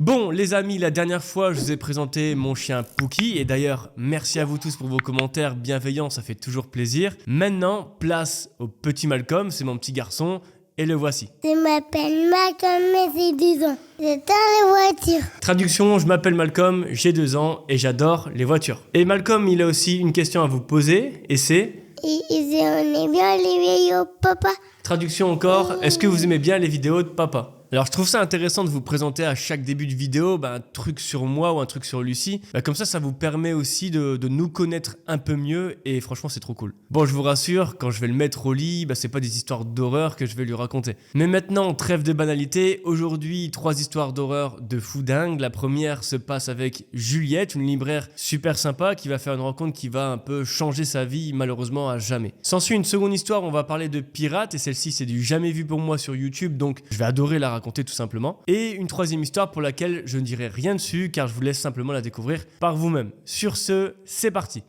Bon les amis, la dernière fois je vous ai présenté mon chien Pookie et d'ailleurs merci à vous tous pour vos commentaires bienveillants, ça fait toujours plaisir. Maintenant place au petit Malcolm, c'est mon petit garçon et le voici. Je m'appelle Malcolm et j'ai 10 ans. J'adore les voitures. Traduction, je m'appelle Malcolm, j'ai 2 ans et j'adore les voitures. Et Malcolm il a aussi une question à vous poser et c'est... Et on est bien les vidéos, papa. Traduction encore, est-ce que vous aimez bien les vidéos de papa ? Alors je trouve ça intéressant de vous présenter à chaque début de vidéo un truc sur moi ou un truc sur Lucie. Comme ça vous permet aussi de nous connaître un peu mieux et franchement c'est trop cool. Bon je vous rassure, quand je vais le mettre au lit, c'est pas des histoires d'horreur que je vais lui raconter. Mais maintenant, trêve de banalité, aujourd'hui 3 histoires d'horreur de fou dingue. La première se passe avec Juliette, une libraire super sympa qui va faire une rencontre qui va un peu changer sa vie malheureusement à jamais. S'ensuit une seconde histoire, on va parler de pirates et celle-ci c'est du jamais vu pour moi sur YouTube donc je vais adorer la raconter tout simplement. Et une troisième histoire pour laquelle je ne dirai rien dessus car je vous laisse simplement la découvrir par vous-même. Sur ce, c'est parti.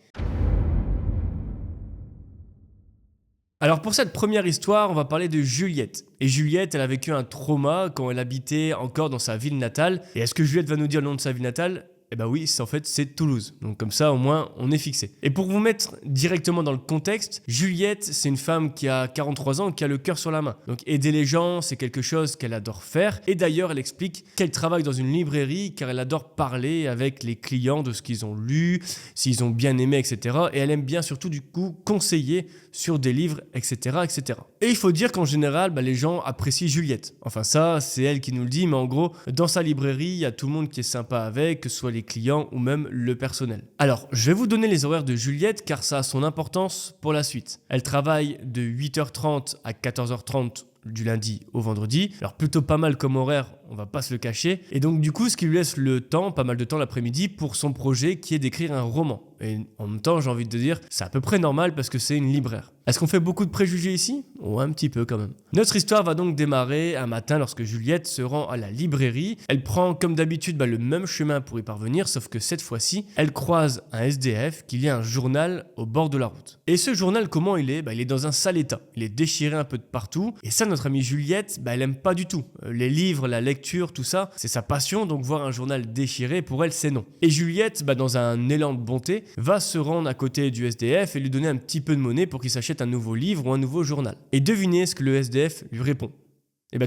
Alors pour cette première histoire, on va parler de Juliette. Et Juliette, elle a vécu un trauma quand elle habitait encore dans sa ville natale. Et est-ce que Juliette va nous dire le nom de sa ville natale ? Eh ben oui, c'est Toulouse. Donc comme ça, au moins, on est fixé. Et pour vous mettre directement dans le contexte, Juliette, c'est une femme qui a 43 ans, qui a le cœur sur la main. Donc aider les gens, c'est quelque chose qu'elle adore faire. Et d'ailleurs, elle explique qu'elle travaille dans une librairie car elle adore parler avec les clients de ce qu'ils ont lu, s'ils ont bien aimé, etc. Et elle aime bien surtout du coup conseiller sur des livres, etc., etc. Et il faut dire qu'en général, les gens apprécient Juliette. Enfin ça, c'est elle qui nous le dit, mais en gros, dans sa librairie, il y a tout le monde qui est sympa avec, que ce soit les clients ou même le personnel. Alors, je vais vous donner les horaires de Juliette car ça a son importance pour la suite. Elle travaille de 8h30 à 14h30 du lundi au vendredi. Alors plutôt pas mal comme horaire, on va pas se le cacher. Et donc du coup, ce qui lui laisse le temps, pas mal de temps l'après-midi pour son projet qui est d'écrire un roman. Et en même temps, j'ai envie de te dire, c'est à peu près normal parce que c'est une libraire. Est-ce qu'on fait beaucoup de préjugés ici ? Oh, un petit peu quand même. Notre histoire va donc démarrer un matin lorsque Juliette se rend à la librairie. Elle prend comme d'habitude le même chemin pour y parvenir, sauf que cette fois-ci, elle croise un SDF qui lit un journal au bord de la route. Et ce journal, comment il est ? Il est dans un sale état. Il est déchiré un peu de partout. Et ça, notre amie Juliette, elle aime pas du tout. Les livres, la lecture, tout ça, c'est sa passion, donc voir un journal déchiré, pour elle, c'est non. Et Juliette, dans un élan de bonté, va se rendre à côté du SDF et lui donner un petit peu de monnaie pour qu'il s'achète un nouveau livre ou un nouveau journal. Et devinez ce que le SDF lui répond.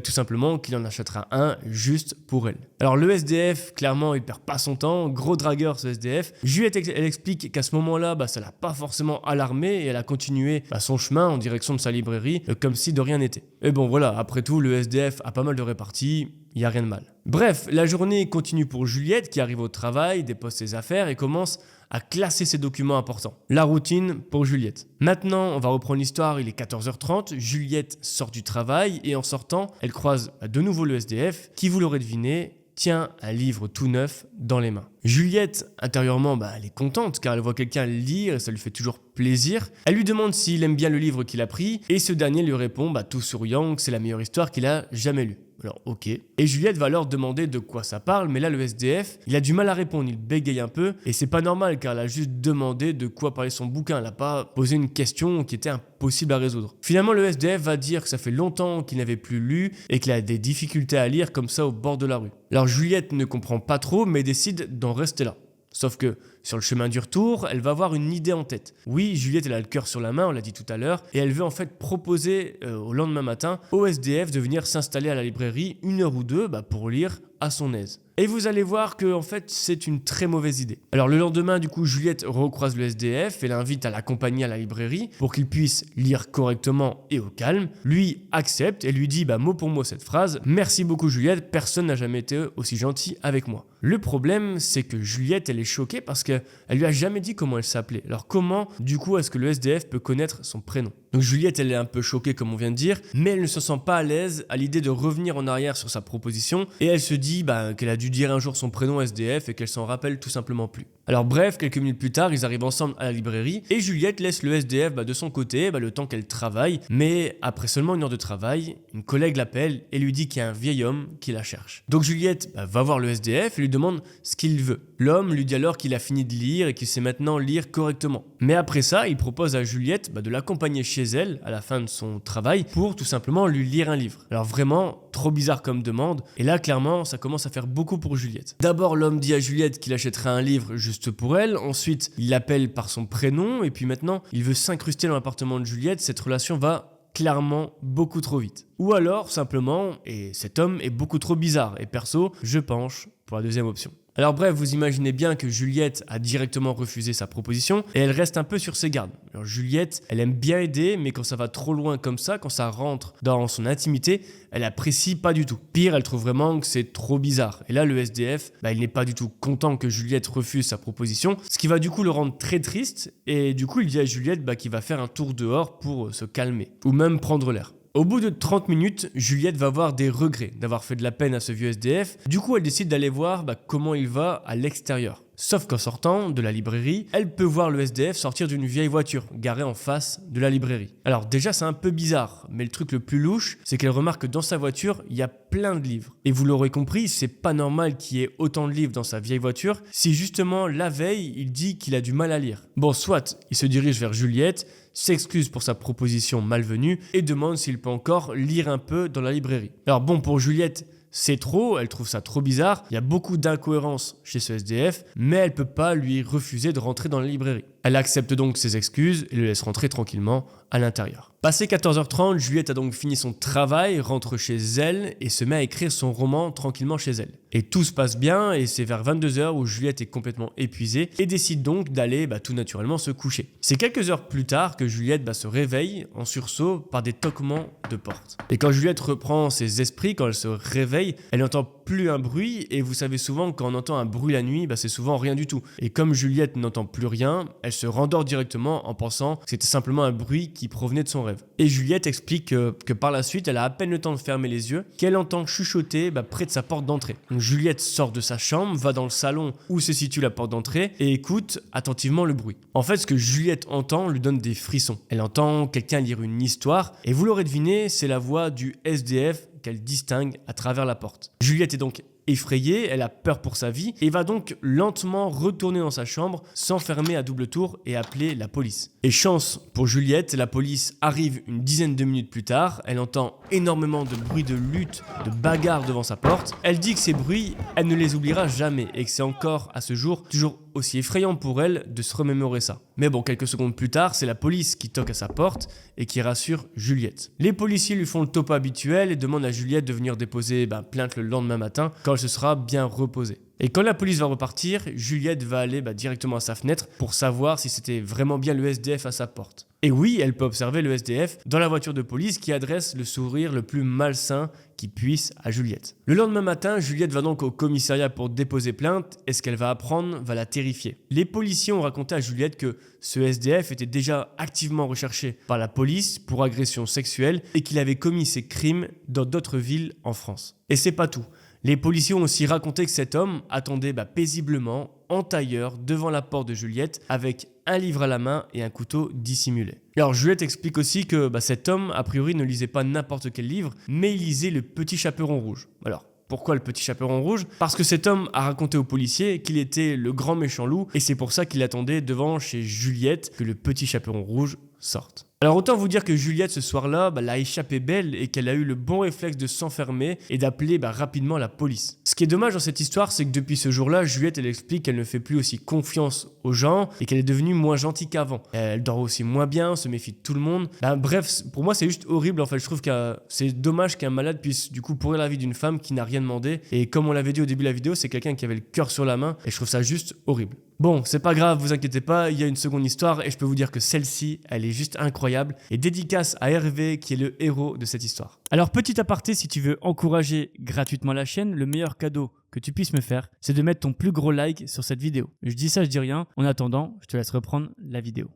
Tout simplement qu'il en achètera un juste pour elle. Alors le SDF, clairement, il perd pas son temps, gros dragueur ce SDF. Juliette, elle explique qu'à ce moment-là, ça l'a pas forcément alarmée et elle a continué son chemin en direction de sa librairie comme si de rien n'était. Et bon voilà, après tout, le SDF a pas mal de réparties, il n'y a rien de mal. Bref, la journée continue pour Juliette qui arrive au travail, dépose ses affaires et commence à classer ses documents importants. La routine pour Juliette. Maintenant, on va reprendre l'histoire, il est 14h30, Juliette sort du travail et en sortant, elle croise de nouveau le SDF qui, vous l'aurez deviné, tient un livre tout neuf dans les mains. Juliette, intérieurement, elle est contente car elle voit quelqu'un lire et ça lui fait toujours plaisir. Elle lui demande s'il aime bien le livre qu'il a pris et ce dernier lui répond tout souriant que c'est la meilleure histoire qu'il a jamais lue. Alors ok. Et Juliette va alors demander de quoi ça parle, mais là le SDF, il a du mal à répondre, il bégaye un peu, et c'est pas normal car elle a juste demandé de quoi parlait son bouquin, elle n'a pas posé une question qui était impossible à résoudre. Finalement le SDF va dire que ça fait longtemps qu'il n'avait plus lu et qu'il a des difficultés à lire comme ça au bord de la rue. Alors Juliette ne comprend pas trop mais décide d'en rester là. Sauf que sur le chemin du retour, elle va avoir une idée en tête. Oui, Juliette, elle a le cœur sur la main, on l'a dit tout à l'heure, et elle veut en fait proposer au lendemain matin au SDF de venir s'installer à la librairie 1 heure ou 2 pour lire à son aise. Et vous allez voir que en fait c'est une très mauvaise idée. Alors le lendemain du coup Juliette recroise le SDF et l'invite à l'accompagner à la librairie pour qu'il puisse lire correctement et au calme. Lui accepte et lui dit mot pour mot cette phrase: merci beaucoup Juliette, personne n'a jamais été aussi gentil avec moi. Le problème c'est que Juliette elle est choquée parce qu'elle lui a jamais dit comment elle s'appelait. Alors comment du coup est-ce que le SDF peut connaître son prénom? Donc Juliette elle est un peu choquée comme on vient de dire, mais elle ne se sent pas à l'aise à l'idée de revenir en arrière sur sa proposition et elle se dit qu'elle a dû dire un jour son prénom SDF et qu'elle s'en rappelle tout simplement plus. Alors bref, quelques minutes plus tard, ils arrivent ensemble à la librairie et Juliette laisse le SDF de son côté le temps qu'elle travaille, mais après seulement 1 heure de travail, une collègue l'appelle et lui dit qu'il y a un vieil homme qui la cherche. Donc Juliette va voir le SDF et lui demande ce qu'il veut. L'homme lui dit alors qu'il a fini de lire et qu'il sait maintenant lire correctement. Mais après ça, il propose à Juliette de l'accompagner chez elle à la fin de son travail pour tout simplement lui lire un livre. Alors vraiment, trop bizarre comme demande. Et là, clairement, ça commence à faire beaucoup pour Juliette. D'abord, l'homme dit à Juliette qu'il achèterait un livre juste pour elle. Ensuite, il l'appelle par son prénom. Et puis maintenant, il veut s'incruster dans l'appartement de Juliette. Cette relation va clairement beaucoup trop vite. Ou alors, simplement, et cet homme est beaucoup trop bizarre. Et perso, je penche pour la deuxième option. Alors bref, vous imaginez bien que Juliette a directement refusé sa proposition et elle reste un peu sur ses gardes. Alors Juliette, elle aime bien aider, mais quand ça va trop loin comme ça, quand ça rentre dans son intimité, elle apprécie pas du tout. Pire, elle trouve vraiment que c'est trop bizarre. Et là, le SDF, il n'est pas du tout content que Juliette refuse sa proposition, ce qui va du coup le rendre très triste. Et du coup, il dit à Juliette qu'il va faire un tour dehors pour se calmer, ou même prendre l'air. Au bout de 30 minutes, Juliette va avoir des regrets d'avoir fait de la peine à ce vieux SDF. Du coup, elle décide d'aller voir comment il va à l'extérieur. Sauf qu'en sortant de la librairie, elle peut voir le SDF sortir d'une vieille voiture garée en face de la librairie. Alors déjà, c'est un peu bizarre, mais le truc le plus louche, c'est qu'elle remarque que dans sa voiture, il y a plein de livres. Et vous l'aurez compris, c'est pas normal qu'il y ait autant de livres dans sa vieille voiture si justement la veille, il dit qu'il a du mal à lire. Bon, soit il se dirige vers Juliette, s'excuse pour sa proposition malvenue et demande s'il peut encore lire un peu dans la librairie. Alors bon, pour Juliette, c'est trop, elle trouve ça trop bizarre, il y a beaucoup d'incohérences chez ce SDF, mais elle peut pas lui refuser de rentrer dans la librairie. Elle accepte donc ses excuses et le laisse rentrer tranquillement à l'intérieur. Passé 14h30, Juliette a donc fini son travail, rentre chez elle et se met à écrire son roman tranquillement chez elle. Et tout se passe bien et c'est vers 22h où Juliette est complètement épuisée et décide donc d'aller tout naturellement se coucher. C'est quelques heures plus tard que Juliette se réveille en sursaut par des toquements de porte. Et quand Juliette reprend ses esprits, quand elle se réveille, elle n'entend plus un bruit et vous savez souvent quand on entend un bruit la nuit, c'est souvent rien du tout. Et comme Juliette n'entend plus rien, elle se rendort directement en pensant que c'était simplement un bruit qui provenait de son rêve. Et Juliette explique que par la suite, elle a à peine le temps de fermer les yeux, qu'elle entend chuchoter près de sa porte d'entrée. Donc Juliette sort de sa chambre, va dans le salon où se situe la porte d'entrée et écoute attentivement le bruit. En fait, ce que Juliette entend lui donne des frissons. Elle entend quelqu'un lire une histoire et vous l'aurez deviné, c'est la voix du SDF qu'elle distingue à travers la porte. Juliette est donc effrayée, elle a peur pour sa vie et va donc lentement retourner dans sa chambre, s'enfermer à double tour et appeler la police. Et chance pour Juliette, la police arrive une dizaine de minutes plus tard, elle entend énormément de bruits de lutte, de bagarres devant sa porte. Elle dit que ces bruits, elle ne les oubliera jamais et que c'est encore à ce jour toujours aussi effrayant pour elle de se remémorer ça. Mais bon, quelques secondes plus tard, c'est la police qui toque à sa porte et qui rassure Juliette. Les policiers lui font le topo habituel et demandent à Juliette de venir déposer plainte le lendemain matin quand elle se sera bien reposée. Et quand la police va repartir, Juliette va aller directement à sa fenêtre pour savoir si c'était vraiment bien le SDF à sa porte. Et oui, elle peut observer le SDF dans la voiture de police qui adresse le sourire le plus malsain qui puisse à Juliette. Le lendemain matin, Juliette va donc au commissariat pour déposer plainte et ce qu'elle va apprendre va la terrifier. Les policiers ont raconté à Juliette que ce SDF était déjà activement recherché par la police pour agression sexuelle et qu'il avait commis ses crimes dans d'autres villes en France. Et c'est pas tout. Les policiers ont aussi raconté que cet homme attendait paisiblement en tailleur devant la porte de Juliette avec un livre à la main et un couteau dissimulé. Alors Juliette explique aussi que cet homme a priori ne lisait pas n'importe quel livre, mais il lisait Le Petit Chaperon Rouge. Alors pourquoi Le Petit Chaperon Rouge ? Parce que cet homme a raconté aux policiers qu'il était le grand méchant loup et c'est pour ça qu'il attendait devant chez Juliette que le Petit Chaperon Rouge sorte. Alors autant vous dire que Juliette ce soir-là l'a échappé belle et qu'elle a eu le bon réflexe de s'enfermer et d'appeler rapidement la police. Ce qui est dommage dans cette histoire, c'est que depuis ce jour-là, Juliette elle explique qu'elle ne fait plus aussi confiance aux gens et qu'elle est devenue moins gentille qu'avant. Elle dort aussi moins bien, se méfie de tout le monde. Bref, pour moi c'est juste horrible en fait. Je trouve que c'est dommage qu'un malade puisse du coup pourrir la vie d'une femme qui n'a rien demandé. Et comme on l'avait dit au début de la vidéo, c'est quelqu'un qui avait le cœur sur la main et je trouve ça juste horrible. Bon, c'est pas grave, vous inquiétez pas, il y a une seconde histoire et je peux vous dire que celle-ci, elle est juste incroyable et dédicace à Hervé qui est le héros de cette histoire. Alors petit aparté, si tu veux encourager gratuitement la chaîne, le meilleur cadeau que tu puisses me faire, c'est de mettre ton plus gros like sur cette vidéo. Je dis ça, je dis rien. En attendant, je te laisse reprendre la vidéo.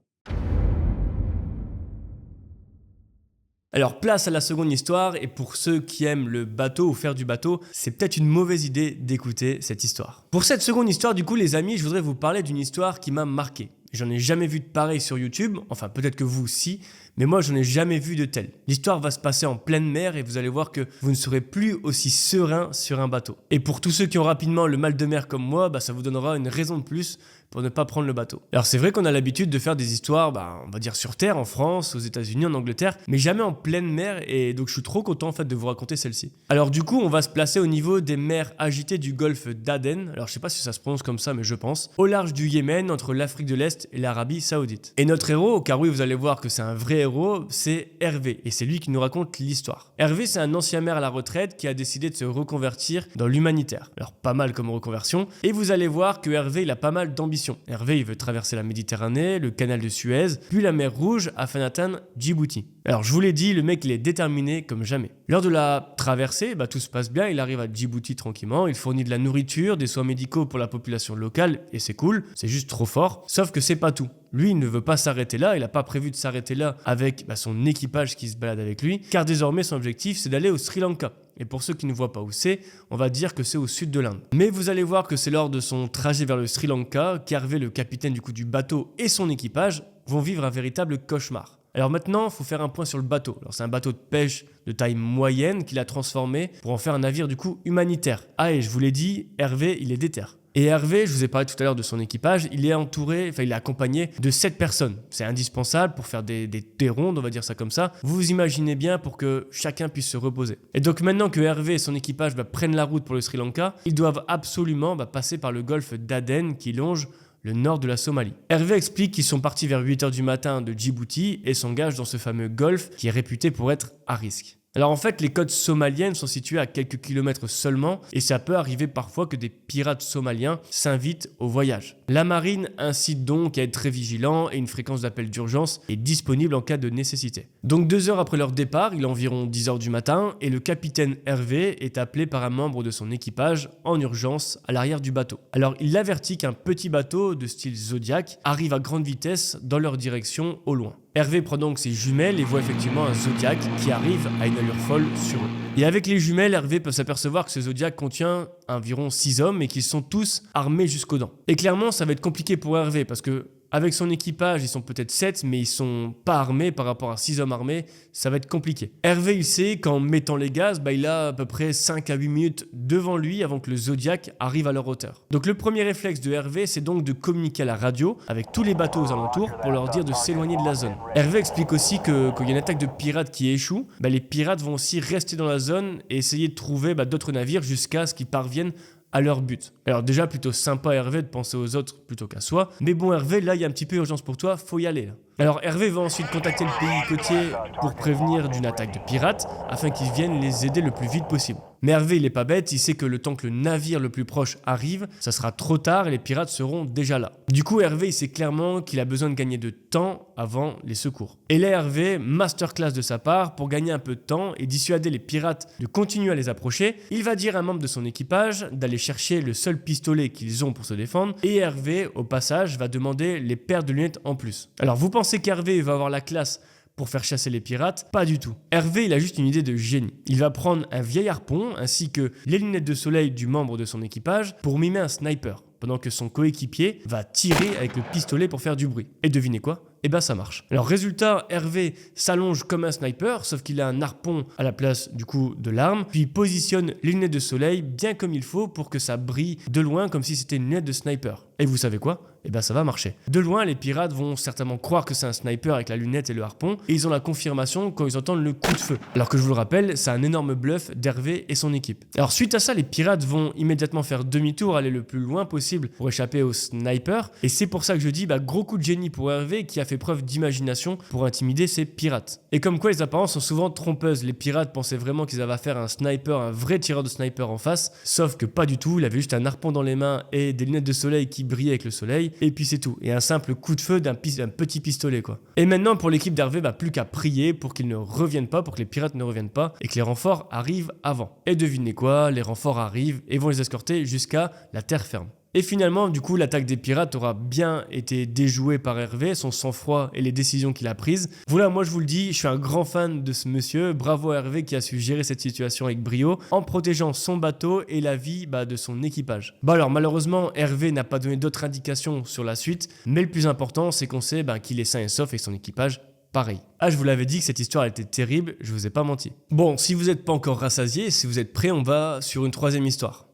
Alors place à la seconde histoire et pour ceux qui aiment le bateau ou faire du bateau, c'est peut-être une mauvaise idée d'écouter cette histoire. Pour cette seconde histoire du coup les amis, je voudrais vous parler d'une histoire qui m'a marqué. J'en ai jamais vu de pareil sur YouTube, enfin peut-être que vous aussi, mais moi j'en ai jamais vu de tel. L'histoire va se passer en pleine mer et vous allez voir que vous ne serez plus aussi serein sur un bateau. Et pour tous ceux qui ont rapidement le mal de mer comme moi, ça vous donnera une raison de plus pour ne pas prendre le bateau. Alors c'est vrai qu'on a l'habitude de faire des histoires, on va dire sur terre, en France, aux États-Unis, en Angleterre, mais jamais en pleine mer, et donc je suis trop content en fait de vous raconter celle-ci. Alors du coup, on va se placer au niveau des mers agitées du golfe d'Aden, alors je sais pas si ça se prononce comme ça, mais je pense, au large du Yémen, entre l'Afrique de l'Est et l'Arabie Saoudite. Et notre héros, car oui, vous allez voir que c'est un vrai héros, c'est Hervé, et c'est lui qui nous raconte l'histoire. Hervé, c'est un ancien maire à la retraite qui a décidé de se reconvertir dans l'humanitaire. Alors pas mal comme reconversion, et vous allez voir que Hervé, il a pas mal d'ambition. Hervé, il veut traverser la Méditerranée, le canal de Suez, puis la mer Rouge afin d'atteindre Djibouti. Alors je vous l'ai dit, le mec, il est déterminé comme jamais. Lors de la traversée, tout se passe bien, il arrive à Djibouti tranquillement, il fournit de la nourriture, des soins médicaux pour la population locale, et c'est cool, c'est juste trop fort, sauf que c'est pas tout. Lui, il ne veut pas s'arrêter là, il n'a pas prévu de s'arrêter là avec son équipage qui se balade avec lui, car désormais son objectif, c'est d'aller au Sri Lanka. Et pour ceux qui ne voient pas où c'est, on va dire que c'est au sud de l'Inde. Mais vous allez voir que c'est lors de son trajet vers le Sri Lanka qu'Hervé, le capitaine du bateau, et son équipage vont vivre un véritable cauchemar. Alors maintenant, il faut faire un point sur le bateau. Alors c'est un bateau de pêche de taille moyenne qu'il a transformé pour en faire un navire humanitaire. Ah, et je vous l'ai dit, Hervé, il est déter. Et Hervé, je vous ai parlé tout à l'heure de son équipage, il est accompagné de 7 personnes. C'est indispensable pour faire des rondes, on va dire ça comme ça. Vous vous imaginez bien pour que chacun puisse se reposer. Et donc maintenant que Hervé et son équipage prennent la route pour le Sri Lanka, ils doivent absolument passer par le golfe d'Aden qui longe le nord de la Somalie. Hervé explique qu'ils sont partis vers 8h du matin de Djibouti et s'engagent dans ce fameux golfe qui est réputé pour être à risque. Alors en fait, les côtes somaliennes sont situées à quelques kilomètres seulement et ça peut arriver parfois que des pirates somaliens s'invitent au voyage. La marine incite donc à être très vigilant et une fréquence d'appel d'urgence est disponible en cas de nécessité. Donc 2 heures après leur départ, il est environ 10h du matin et le capitaine Hervé est appelé par un membre de son équipage en urgence à l'arrière du bateau. Alors il avertit qu'un petit bateau de style Zodiac arrive à grande vitesse dans leur direction au loin. Hervé prend donc ses jumelles et voit effectivement un Zodiac qui arrive à une allure folle sur eux. Et avec les jumelles, Hervé peut s'apercevoir que ce Zodiac contient environ 6 hommes et qu'ils sont tous armés jusqu'aux dents. Et clairement, ça va être compliqué pour Hervé parce que avec son équipage, ils sont peut-être 7, mais ils sont pas armés par rapport à 6 hommes armés, ça va être compliqué. Hervé, il sait qu'en mettant les gaz, il a à peu près 5 à 8 minutes devant lui avant que le Zodiac arrive à leur hauteur. Donc le premier réflexe de Hervé, c'est donc de communiquer à la radio avec tous les bateaux aux alentours pour leur dire de s'éloigner de la zone. Hervé explique aussi que quand il y a une attaque de pirates qui échoue, les pirates vont aussi rester dans la zone et essayer de trouver d'autres navires jusqu'à ce qu'ils parviennent à leur but. Alors déjà, plutôt sympa Hervé de penser aux autres plutôt qu'à soi. Mais bon Hervé, là il y a un petit peu urgence pour toi, faut y aller là. Alors Hervé va ensuite contacter le pays côtier pour prévenir d'une attaque de pirates afin qu'ils viennent les aider le plus vite possible. Mais Hervé il est pas bête, il sait que le temps que le navire le plus proche arrive, ça sera trop tard et les pirates seront déjà là. Du coup Hervé il sait clairement qu'il a besoin de gagner de temps avant les secours. Et là Hervé, masterclass de sa part, pour gagner un peu de temps et dissuader les pirates de continuer à les approcher, il va dire à un membre de son équipage d'aller chercher le seul pistolet qu'ils ont pour se défendre et Hervé au passage va demander les paires de lunettes en plus. Alors vous pensez qu'Hervé va avoir la classe pour faire chasser les pirates? Pas du tout. Hervé, il a juste une idée de génie. Il va prendre un vieil harpon ainsi que les lunettes de soleil du membre de son équipage pour mimer un sniper, pendant que son coéquipier va tirer avec le pistolet pour faire du bruit. Et devinez quoi? Ça marche. Alors résultat, Hervé s'allonge comme un sniper, sauf qu'il a un harpon à la place de l'arme, puis il positionne les lunettes de soleil bien comme il faut pour que ça brille de loin comme si c'était une lunette de sniper. Et vous savez quoi? Ça va marcher. De loin, les pirates vont certainement croire que c'est un sniper avec la lunette et le harpon, et ils ont la confirmation quand ils entendent le coup de feu. Alors que je vous le rappelle, c'est un énorme bluff d'Hervé et son équipe. Alors suite à ça, les pirates vont immédiatement faire demi-tour, aller le plus loin possible pour échapper au sniper, et c'est pour ça que je dis gros coup de génie pour Hervé qui a fait preuve d'imagination pour intimider ces pirates. Et comme quoi les apparences sont souvent trompeuses, les pirates pensaient vraiment qu'ils avaient affaire à un sniper, un vrai tireur de sniper en face, sauf que pas du tout, il avait juste un harpon dans les mains et des lunettes de soleil qui brillaient avec le soleil, et puis c'est tout, et un simple coup de feu d'un petit pistolet quoi. Et maintenant pour l'équipe d'Hervé, plus qu'à prier pour qu'ils ne reviennent pas, pour que les pirates ne reviennent pas, et que les renforts arrivent avant. Et devinez quoi, les renforts arrivent et vont les escorter jusqu'à la terre ferme. Et finalement, l'attaque des pirates aura bien été déjouée par Hervé, son sang-froid et les décisions qu'il a prises. Voilà, moi je vous le dis, je suis un grand fan de ce monsieur. Bravo à Hervé qui a su gérer cette situation avec brio, en protégeant son bateau et la vie de son équipage. Alors malheureusement, Hervé n'a pas donné d'autres indications sur la suite, mais le plus important, c'est qu'on sait qu'il est sain et sauf et son équipage pareil. Je vous l'avais dit que cette histoire était terrible, je vous ai pas menti. Bon, si vous n'êtes pas encore rassasié, si vous êtes prêts, on va sur une troisième histoire.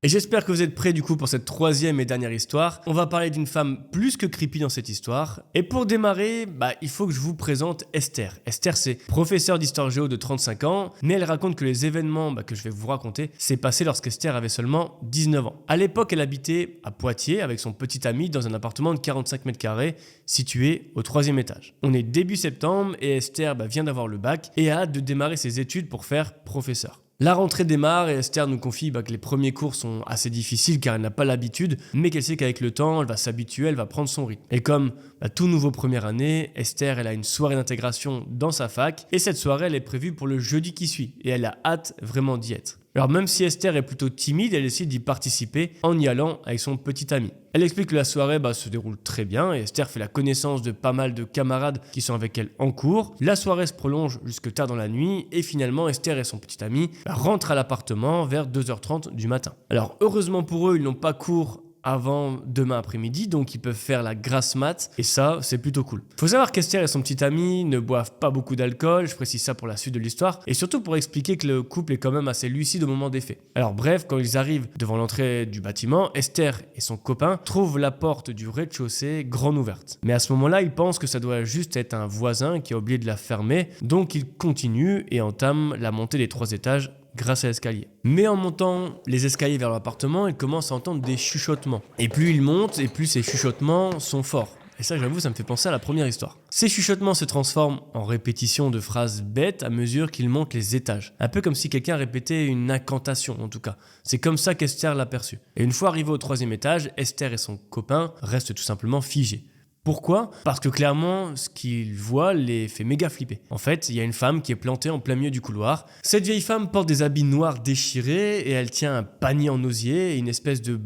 Et j'espère que vous êtes prêts du coup pour cette troisième et dernière histoire. On va parler d'une femme plus que creepy dans cette histoire. Et pour démarrer, il faut que je vous présente Esther. Esther, c'est professeure d'histoire géo de 35 ans, mais elle raconte que les événements que je vais vous raconter s'est passé lorsqu'Esther avait seulement 19 ans. À l'époque, elle habitait à Poitiers avec son petit ami dans un appartement de 45 mètres carrés situé au 3e étage. On est début septembre et Esther vient d'avoir le bac et a hâte de démarrer ses études pour faire professeur. La rentrée démarre et Esther nous confie que les premiers cours sont assez difficiles car elle n'a pas l'habitude, mais qu'elle sait qu'avec le temps, elle va s'habituer, elle va prendre son rythme. Et comme tout nouveau première année, Esther, elle a une soirée d'intégration dans sa fac et cette soirée, elle est prévue pour le jeudi qui suit et elle a hâte vraiment d'y être. Alors même si Esther est plutôt timide, elle décide d'y participer en y allant avec son petit ami. Elle explique que la soirée se déroule très bien et Esther fait la connaissance de pas mal de camarades qui sont avec elle en cours. La soirée se prolonge jusque tard dans la nuit et finalement Esther et son petit ami rentrent à l'appartement vers 2h30 du matin. Alors heureusement pour eux, ils n'ont pas cours avant demain après-midi, donc ils peuvent faire la grasse mat et ça c'est plutôt cool. Faut savoir qu'Esther et son petit ami ne boivent pas beaucoup d'alcool, je précise ça pour la suite de l'histoire et surtout pour expliquer que le couple est quand même assez lucide au moment des faits. Alors bref, quand ils arrivent devant l'entrée du bâtiment, Esther et son copain trouvent la porte du rez-de-chaussée grande ouverte. Mais à ce moment-là, ils pensent que ça doit juste être un voisin qui a oublié de la fermer, donc ils continuent et entament la montée des 3 étages grâce à l'escalier. Mais en montant les escaliers vers l'appartement, ils commencent à entendre des chuchotements. Et plus ils montent, et plus ces chuchotements sont forts. Et ça, j'avoue, ça me fait penser à la première histoire. Ces chuchotements se transforment en répétitions de phrases bêtes à mesure qu'ils montent les étages. Un peu comme si quelqu'un répétait une incantation, en tout cas. C'est comme ça qu'Esther l'a perçu. Et une fois arrivés au 3e étage, Esther et son copain restent tout simplement figés. Pourquoi ? Parce que clairement, ce qu'ils voient les fait méga flipper. En fait, il y a une femme qui est plantée en plein milieu du couloir. Cette vieille femme porte des habits noirs déchirés et elle tient un panier en osier et une espèce de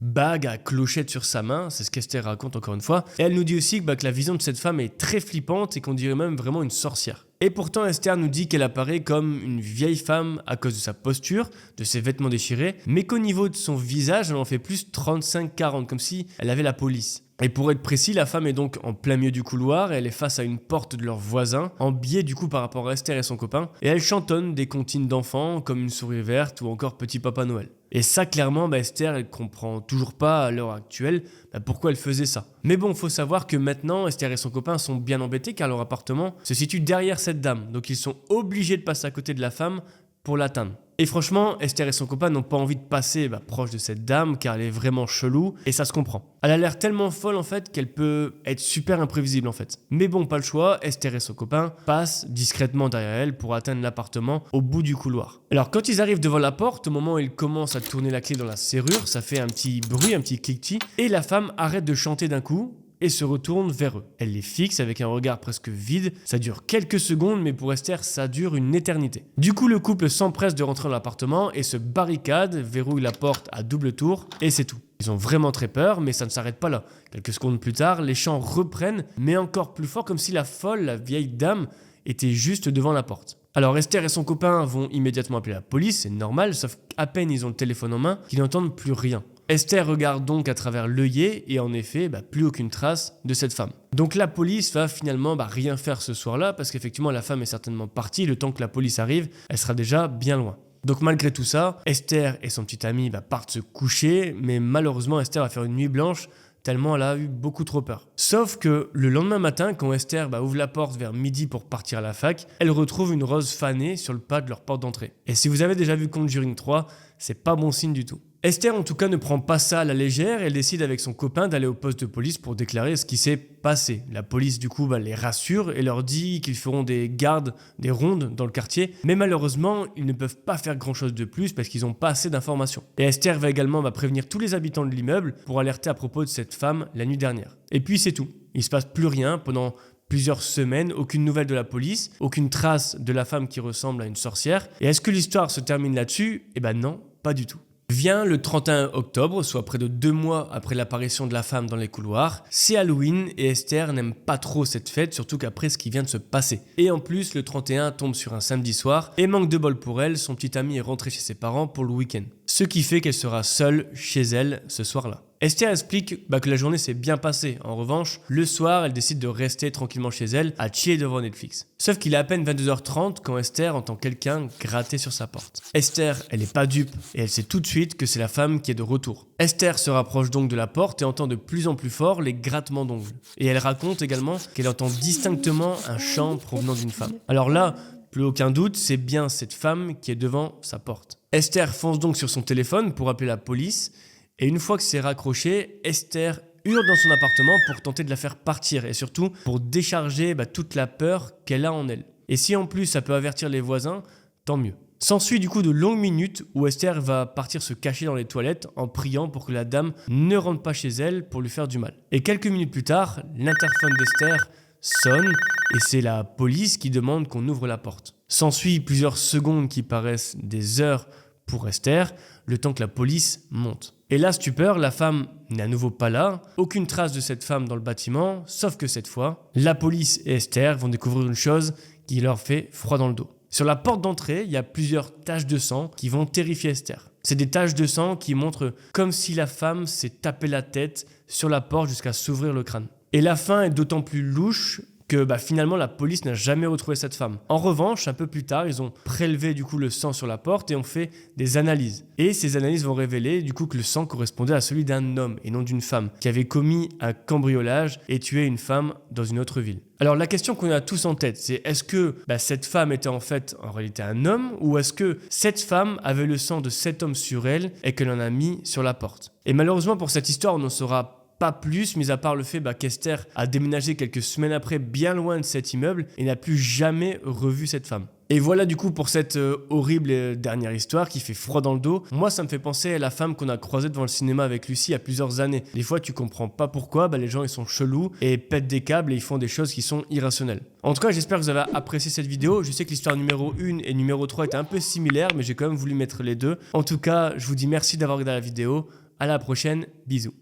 bague à clochette sur sa main. C'est ce qu'Esther raconte encore une fois. Et elle nous dit aussi que la vision de cette femme est très flippante et qu'on dirait même vraiment une sorcière. Et pourtant, Esther nous dit qu'elle apparaît comme une vieille femme à cause de sa posture, de ses vêtements déchirés, mais qu'au niveau de son visage, elle en fait plus 35-40, comme si elle avait la police. Et pour être précis, la femme est donc en plein milieu du couloir et elle est face à une porte de leur voisin, en biais du coup par rapport à Esther et son copain, et elle chantonne des comptines d'enfants comme Une souris verte ou encore Petit Papa Noël. Et ça, clairement, Esther, elle comprend toujours pas à l'heure actuelle pourquoi elle faisait ça. Mais bon, faut savoir que maintenant, Esther et son copain sont bien embêtés car leur appartement se situe derrière cette dame. Donc ils sont obligés de passer à côté de la femme pour l'atteindre. Et franchement, Esther et son copain n'ont pas envie de passer proche de cette dame car elle est vraiment chelou et ça se comprend. Elle a l'air tellement folle en fait qu'elle peut être super imprévisible en fait. Mais bon, pas le choix, Esther et son copain passent discrètement derrière elle pour atteindre l'appartement au bout du couloir. Alors quand ils arrivent devant la porte, au moment où ils commencent à tourner la clé dans la serrure, ça fait un petit bruit, un petit cliquetis et la femme arrête de chanter d'un coup et se retourne vers eux. Elle les fixe avec un regard presque vide. Ça dure quelques secondes, mais pour Esther, ça dure une éternité. Du coup, le couple s'empresse de rentrer dans l'appartement et se barricade, verrouille la porte à double tour, et c'est tout. Ils ont vraiment très peur, mais ça ne s'arrête pas là. Quelques secondes plus tard, les chants reprennent, mais encore plus fort, comme si la folle, la vieille dame, était juste devant la porte. Alors Esther et son copain vont immédiatement appeler la police, c'est normal, sauf qu'à peine ils ont le téléphone en main, qu'ils n'entendent plus rien. Esther regarde donc à travers l'œillet et en effet, plus aucune trace de cette femme. Donc la police va finalement rien faire ce soir-là parce qu'effectivement la femme est certainement partie, le temps que la police arrive, elle sera déjà bien loin. Donc malgré tout ça, Esther et son petit ami partent se coucher, mais malheureusement Esther va faire une nuit blanche tellement elle a eu beaucoup trop peur. Sauf que le lendemain matin, quand Esther ouvre la porte vers midi pour partir à la fac, elle retrouve une rose fanée sur le pas de leur porte d'entrée. Et si vous avez déjà vu Conjuring 3, c'est pas bon signe du tout. Esther, en tout cas, ne prend pas ça à la légère. Elle décide avec son copain d'aller au poste de police pour déclarer ce qui s'est passé. La police, du coup, les rassure et leur dit qu'ils feront des gardes, des rondes dans le quartier. Mais malheureusement, ils ne peuvent pas faire grand-chose de plus parce qu'ils n'ont pas assez d'informations. Et Esther va également prévenir tous les habitants de l'immeuble pour alerter à propos de cette femme la nuit dernière. Et puis, c'est tout. Il se passe plus rien pendant plusieurs semaines, aucune nouvelle de la police, aucune trace de la femme qui ressemble à une sorcière. Et est-ce que l'histoire se termine là-dessus ? Non, pas du tout. Vient le 31 octobre, soit près de 2 mois après l'apparition de la femme dans les couloirs. C'est Halloween et Esther n'aime pas trop cette fête, surtout qu'après ce qui vient de se passer. Et en plus, le 31 tombe sur un samedi soir et manque de bol pour elle, son petit ami est rentré chez ses parents pour le week-end. Ce qui fait qu'elle sera seule chez elle ce soir-là. Esther explique que la journée s'est bien passée. En revanche, le soir, elle décide de rester tranquillement chez elle à chiller devant Netflix. Sauf qu'il est à peine 22h30 quand Esther entend quelqu'un gratter sur sa porte. Esther, elle n'est pas dupe et elle sait tout de suite que c'est la femme qui est de retour. Esther se rapproche donc de la porte et entend de plus en plus fort les grattements d'ongles. Et elle raconte également qu'elle entend distinctement un chant provenant d'une femme. Alors là, plus aucun doute, c'est bien cette femme qui est devant sa porte. Esther fonce donc sur son téléphone pour appeler la police et une fois que c'est raccroché, Esther hurle dans son appartement pour tenter de la faire partir et surtout pour décharger toute la peur qu'elle a en elle. Et si en plus ça peut avertir les voisins, tant mieux. S'ensuit du coup de longues minutes où Esther va partir se cacher dans les toilettes en priant pour que la dame ne rentre pas chez elle pour lui faire du mal. Et quelques minutes plus tard, l'interphone d'Esther sonne et c'est la police qui demande qu'on ouvre la porte. S'ensuit plusieurs secondes qui paraissent des heures pour Esther, le temps que la police monte. Et là, stupeur, la femme n'est à nouveau pas là, aucune trace de cette femme dans le bâtiment, sauf que cette fois, la police et Esther vont découvrir une chose qui leur fait froid dans le dos. Sur la porte d'entrée, il y a plusieurs taches de sang qui vont terrifier Esther. C'est des taches de sang qui montrent comme si la femme s'est tapé la tête sur la porte jusqu'à s'ouvrir le crâne. Et la fin est d'autant plus louche que finalement la police n'a jamais retrouvé cette femme. En revanche, un peu plus tard, ils ont prélevé du coup le sang sur la porte et ont fait des analyses. Et ces analyses vont révéler du coup que le sang correspondait à celui d'un homme et non d'une femme qui avait commis un cambriolage et tué une femme dans une autre ville. Alors la question qu'on a tous en tête, c'est est-ce que cette femme était en réalité un homme ou est-ce que cette femme avait le sang de cet homme sur elle et qu'elle en a mis sur la porte? Et malheureusement pour cette histoire, on n'en saura pas plus, mis à part le fait qu'Esther a déménagé quelques semaines après bien loin de cet immeuble et n'a plus jamais revu cette femme. Et voilà du coup pour cette horrible dernière histoire qui fait froid dans le dos. Moi ça me fait penser à la femme qu'on a croisée devant le cinéma avec Lucie il y a plusieurs années. Des fois tu comprends pas pourquoi, les gens ils sont chelous et pètent des câbles et ils font des choses qui sont irrationnelles. En tout cas j'espère que vous avez apprécié cette vidéo. Je sais que l'histoire numéro 1 et numéro 3 étaient un peu similaires mais j'ai quand même voulu mettre les deux. En tout cas je vous dis merci d'avoir regardé la vidéo. À la prochaine, bisous.